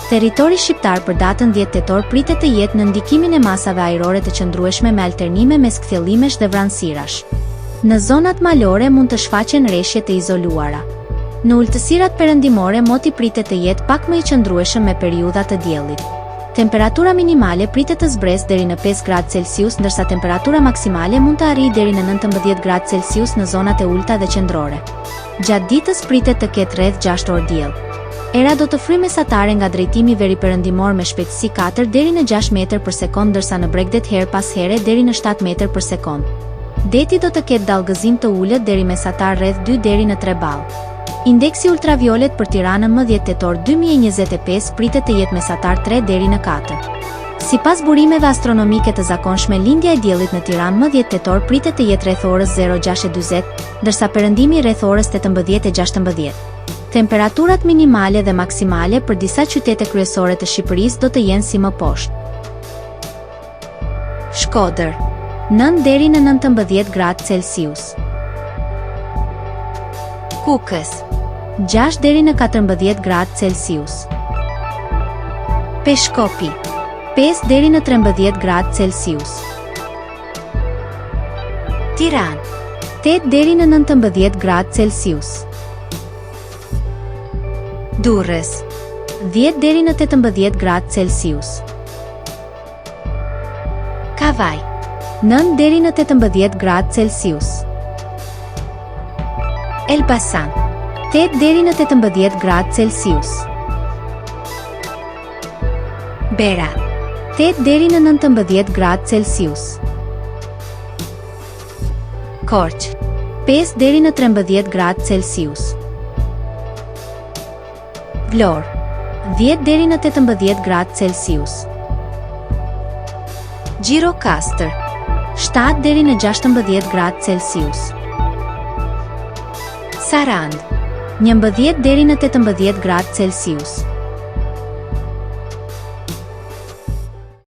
Territori shqiptar për datën 10 tetor pritet të jetë në ndikimin e masave ajrore të qëndrueshme me alternime mes kthjellimesh dhe vranësirash. Në zonat malore mund të shfaqen rreshje të izoluara. Në ultësirat perëndimore moti pritet të jetë pak më i qëndrueshëm me periudha të diellit. Temperatura minimale pritet të zbresë deri në 5 gradë Celsius, ndërsa temperatura maksimale mund të arrijë deri në 19 gradë Celsius në zonat e ulta dhe qendrore. Gjatë ditës pritet të ketë rreth 6 orë diell. Era do të fryjë mesatare nga drejtimi veriperëndimor me shpejtësi 4 deri në 6 metër për sekond, ndërsa në bregdet her pas here deri në 7 metër për sekond. Deti do të ketë dallgëzim të ulët deri mesatar rreth 2 deri në 3 ballë. Indeksi ultraviolet për Tiranën më 10 tetor 2025 pritet të jetë mesatar 3 deri në 4. Sipas burimeve astronomike të zakonshme, lindja e diellit në Tiranë më 10 tetor pritet të jetë rreth orës 06:40, ndërsa perëndimi rreth orës 18:16. Temperaturat minimale dhe maksimale për disa qytete kryesore të Shqipërisë do të jenë si më poshtë. Shkodër, 9 deri në 19 gradë Celsius. Kukës, 6 deri në 14 gradë Celsius. Peshkopi, 5 deri në 13 gradë Celsius. Tiranë, 8 deri në 19 gradë Celsius. Durrës, 10 deri në 18 gradë Celsius. Kavaj, 9 deri në 18 gradë Celsius. Elbasan, 8 deri në 18 gradë Celsius. Berat, 8 deri në 19 gradë Celsius. Korçë, 5 deri në 13 gradë Celsius. Vlorë, 10 deri në 18 gradë Celsius. Gjirokastër, 7 deri në 16 gradë Celsius. Sarandë, 11 deri në 18 gradë Celsius.